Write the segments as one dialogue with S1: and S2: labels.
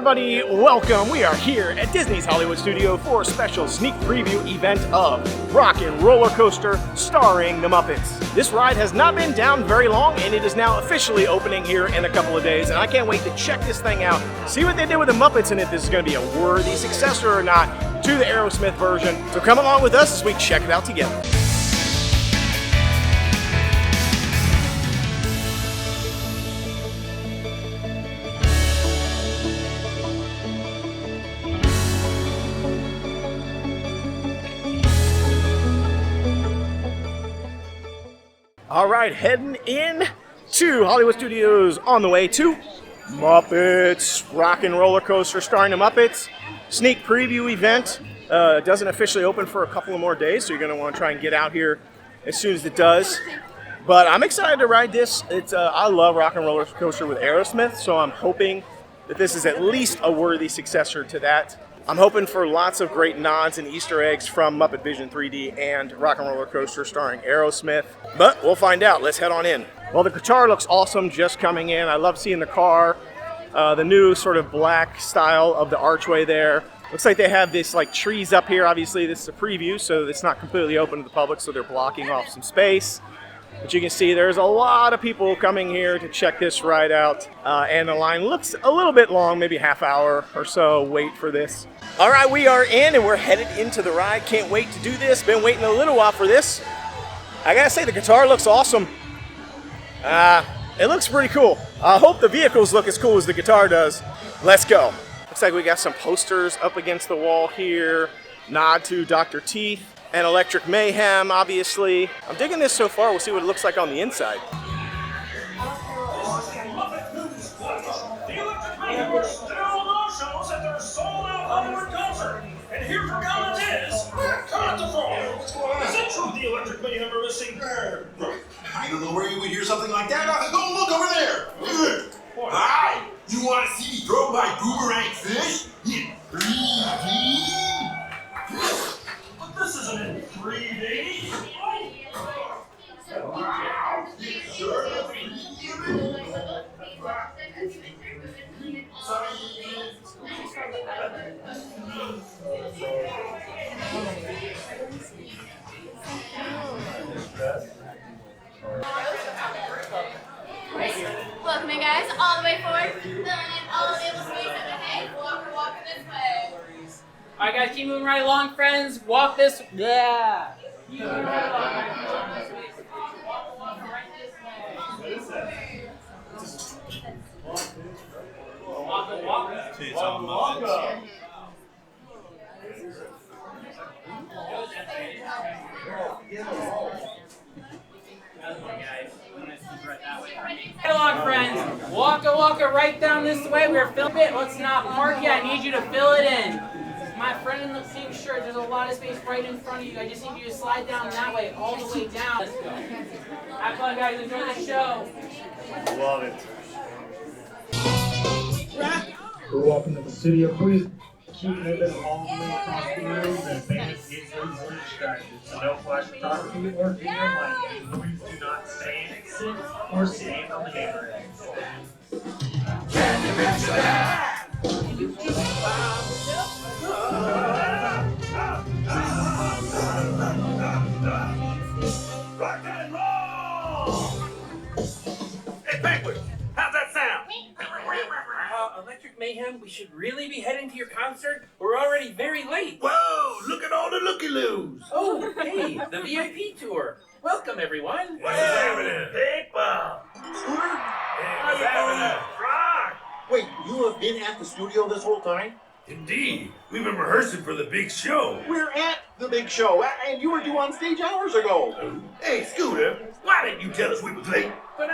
S1: everybody, welcome. We are here at Disney's Hollywood Studio for a special sneak preview event of Rockin' Roller Coaster starring the Muppets. This ride has not been down very long and it is now officially opening here in a couple of days, and I can't wait to check this thing out, see what they did with the Muppets and if this is going to be a worthy successor or not to the Aerosmith version. So come along with us as we check it out together. All right, heading in to Hollywood Studios on the way to Muppets Rockin' Roller Coaster starring the Muppets. Sneak preview event. Doesn't officially open for a couple of more days, so you're going to want to try and get out here as soon as it does. But I'm excited to ride this. I love Rockin' Roller Coaster with Aerosmith, so I'm hoping that this is at least a worthy successor to that. I'm hoping for lots of great nods and Easter eggs from Muppet Vision 3D and Rockin' Roller Coaster starring Aerosmith. But we'll find out. Let's head on in. Well, the guitar looks awesome just coming in. I love seeing the car. The new sort of black style of the archway there. Looks like they have this like trees up here. Obviously, this is a preview, so it's not completely open to the public, so they're blocking off some space. But you can see there's a lot of people coming here to check this ride out. And the line looks a little bit long, maybe half hour or so wait for this. All right, we are in and we're headed into the ride. Can't wait to do this. Been waiting a little while for this. I gotta say, the guitar looks awesome. It looks pretty cool. I hope the vehicles look as cool as the guitar does. Let's go. Looks like we got some posters up against the wall here. Nod to Dr. Teeth and Electric Mayhem, obviously. I'm digging this so far. We'll see what it looks like on the inside. The Electric Mayhem are still no shows at their sold-out Hollywood concert. And here for God's is Kermit the Frog. Is it true the Electric Mayhem are missing?
S2: I don't know where you would hear something like that. Go look over there. Hi, you want to see me throw my boomerang fish in 3D?
S1: But this isn't in 3D.
S2: Wow, it's sure is 3D.
S3: Welcome in, guys, all the way forward. Filling in all available space at the hay. Walk this way.
S4: Alright, guys, keep moving right along, friends. Walk this. Yeah. Keep moving right along. Walk right this way. Walk. Right along, friends. Walk right down this way. We're filling it. Let's not park yet. I need you to fill it in. My friend in the same shirt, there's a lot of space right in front of you. I just need you to slide down that way, all the way down. Let's go. Have fun, guys. Enjoy the show.
S1: Love it.
S5: We're walking to the studio. Please keep moving all the way across the room. The fans get easily distracted. So no flash photography or video lighting. Please do not stand, sit, or stand on the neighborhood. Can you picture that? Rock and roll! Hey, Penguin, how's that sound?
S4: Electric Mayhem, we should really be heading to your concert. We're already very late.
S2: Whoa, look at all the looky-loos.
S4: Oh, hey, the VIP tour. Welcome, everyone.
S2: What's happening? Hey, Bob.
S6: Scooter?
S2: Hey, what's happening? Rock!
S6: Wait, you have been at the studio this whole time?
S2: Indeed. We've been rehearsing for the big show.
S6: We're at the big show, and you were due on stage hours ago.
S2: Hey, Scooter, why didn't you tell us we was late?
S4: But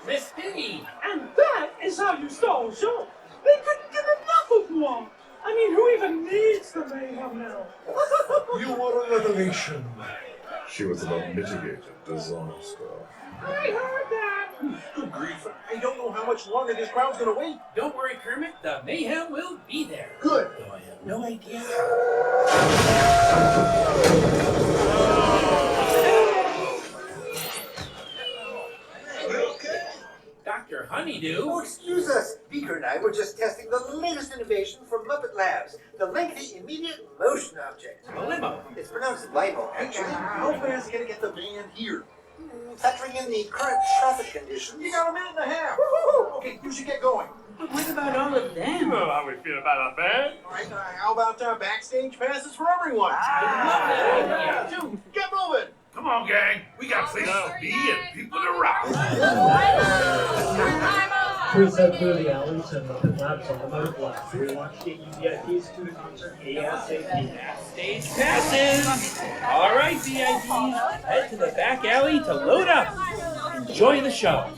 S4: Miss Piggy.
S7: And that is how you stole a show. They couldn't get enough of one. I mean, who even needs the mayhem now?
S8: You were a revelation. She was about mitigated disaster.
S7: I heard that.
S6: Good grief, I don't know how much longer this crowd's gonna wait.
S4: Don't worry, Kermit. The mayhem will be there.
S6: Good.
S4: Though I have no idea.
S2: Okay.
S4: Dr. Hunt honeydew.
S9: Oh, excuse us. Beaker and I were just testing the latest innovation from Muppet Labs, the lengthy immediate motion object.
S4: A limo.
S9: It's pronounced limo, actually.
S6: How fast can I get the van here?
S9: Factoring in the current traffic conditions.
S6: You got a minute and a half. Okay, you should get going.
S4: But what about all of them?
S5: How we feel about a van?
S6: All right, how about backstage passes for everyone? Get moving.
S2: Come on, gang. We got places to be and people to rock.
S5: Please head through the alley to Muppet Labs on the motor left. We want to get you VIPs to the concert ASAP.
S4: Stage passes. All right, VIPs, head to the back alley to load up. Enjoy the show.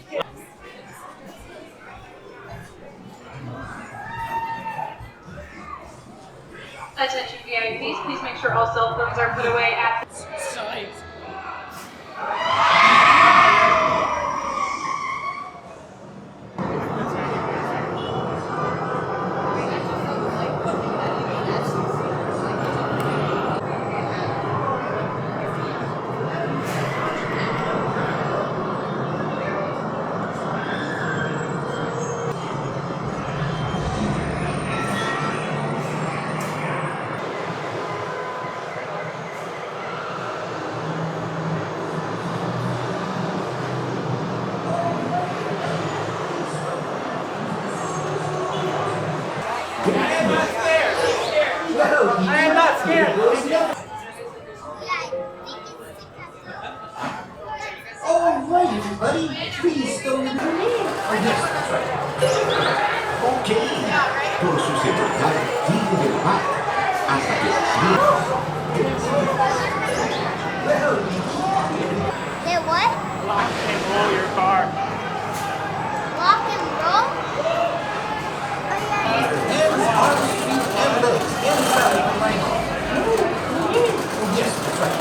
S10: Attention VIPs, please make sure all cell phones are put away at the
S4: I am not scared.
S9: All right, everybody. Please go in the van. Oh, yes, that's right.
S2: Okay. Todos sus empleados tienen el bar hasta que
S3: They what?
S5: Lock and roll your car.
S3: Lock and roll?
S9: Hands, arms, feet, and legs inside the limo. Oh, yes, that's right.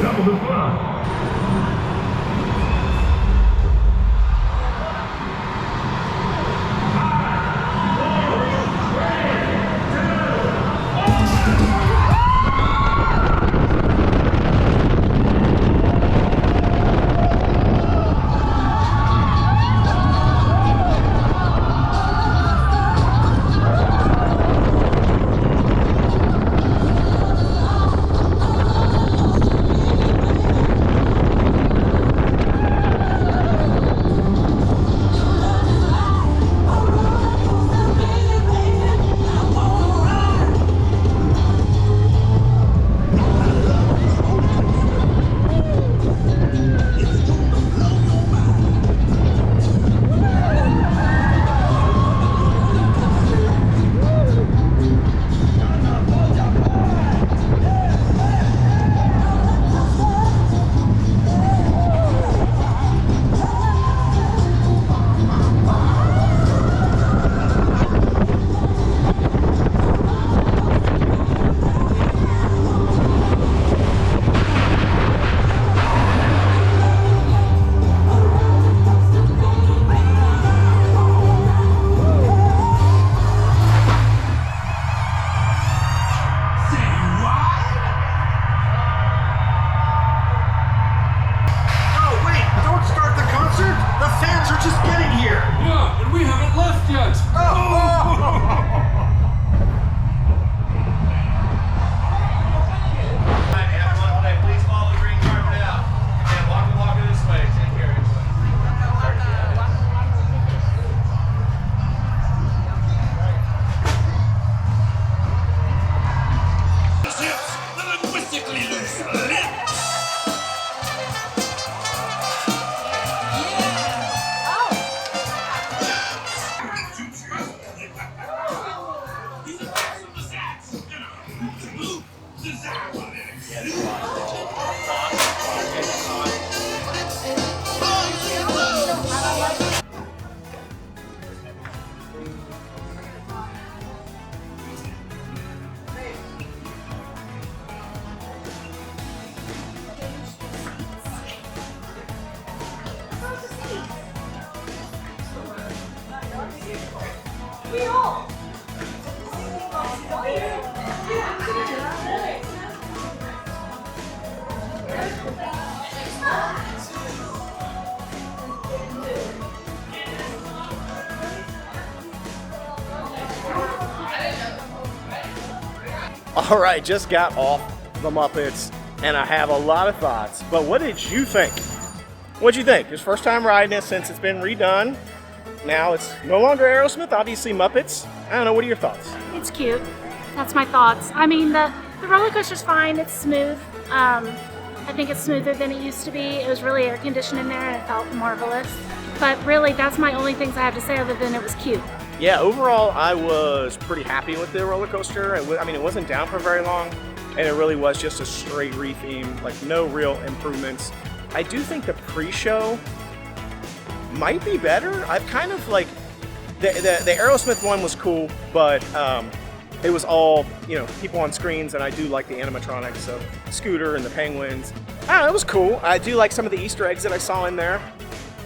S8: Double the fun.
S3: We all.
S1: All right, just got off the Muppets, and I have a lot of thoughts. But what did you think? What'd you think? It's first time riding it since it's been redone. Now it's no longer Aerosmith, obviously Muppets. I don't know, what are your thoughts?
S11: It's cute. That's my thoughts. I mean, the roller coaster's fine. It's smooth. I think it's smoother than it used to be. It was really air conditioned in there and it felt marvelous. But really, that's my only things I have to say other than it was cute.
S1: Yeah, overall, I was pretty happy with the roller coaster. I mean, it wasn't down for very long, and it really was just a straight retheme, like no real improvements. I do think the pre-show might be better. I've kind of like, the Aerosmith one was cool, but it was all, you know, people on screens, and I do like the animatronics, so Scooter and the Penguins. I don't know, it was cool. I do like some of the Easter eggs that I saw in there.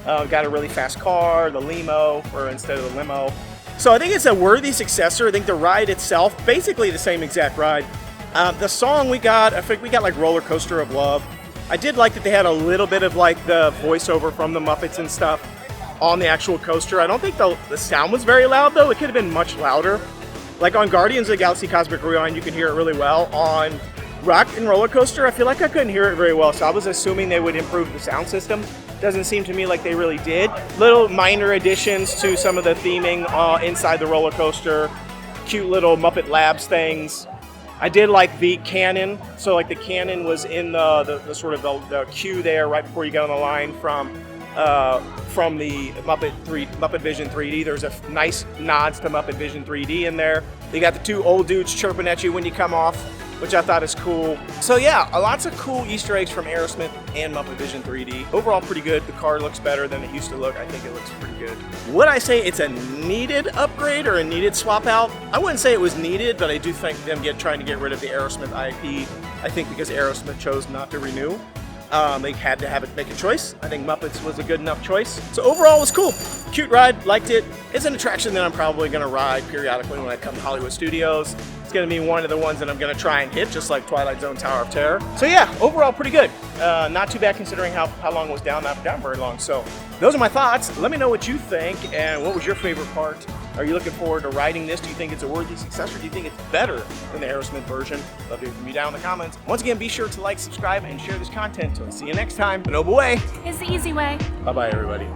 S1: Got a really fast car, the limo, or instead of the limo. So I think it's a worthy successor. I think the ride itself, basically the same exact ride. The song I think we got like Roller Coaster of Love. I did like that they had a little bit of like the voiceover from the Muppets and stuff on the actual coaster. I don't think the sound was very loud though. It could have been much louder. Like on Guardians of the Galaxy Cosmic Rewind, you can hear it really well. On Rock and Roller Coaster, I feel like I couldn't hear it very well, so I was assuming they would improve the sound system. Doesn't seem to me like they really did. Little minor additions to some of the theming inside the roller coaster. Cute little Muppet Labs things. I did like the cannon. So like the cannon was in the sort of the queue there right before you get on the line from the Muppet Vision 3D. There's a nice nods to Muppet Vision 3D in there. You got the two old dudes chirping at you when you come off, which I thought is cool. So yeah, lots of cool Easter eggs from Aerosmith and Muppet Vision 3D. Overall pretty good. The car looks better than it used to look. I think it looks pretty good. Would I say it's a needed upgrade or a needed swap out? I wouldn't say it was needed, but I do think them trying to get rid of the Aerosmith IP, I think because Aerosmith chose not to renew. They had to make a choice. I think Muppets was a good enough choice. So overall, it was cool. Cute ride, liked it. It's an attraction that I'm probably gonna ride periodically when I come to Hollywood Studios. It's gonna be one of the ones that I'm gonna try and hit, just like Twilight Zone Tower of Terror. So yeah, overall pretty good. Not too bad considering how long it was down, not down very long. So those are my thoughts. Let me know what you think and what was your favorite part. Are you looking forward to riding this? Do you think it's a worthy successor? Do you think it's better than the Aerosmith version? Love to hear from you down in the comments. Once again, be sure to like, subscribe, and share this content. Until I see you next time. The noble way
S11: is the easy way.
S1: Bye-bye, everybody.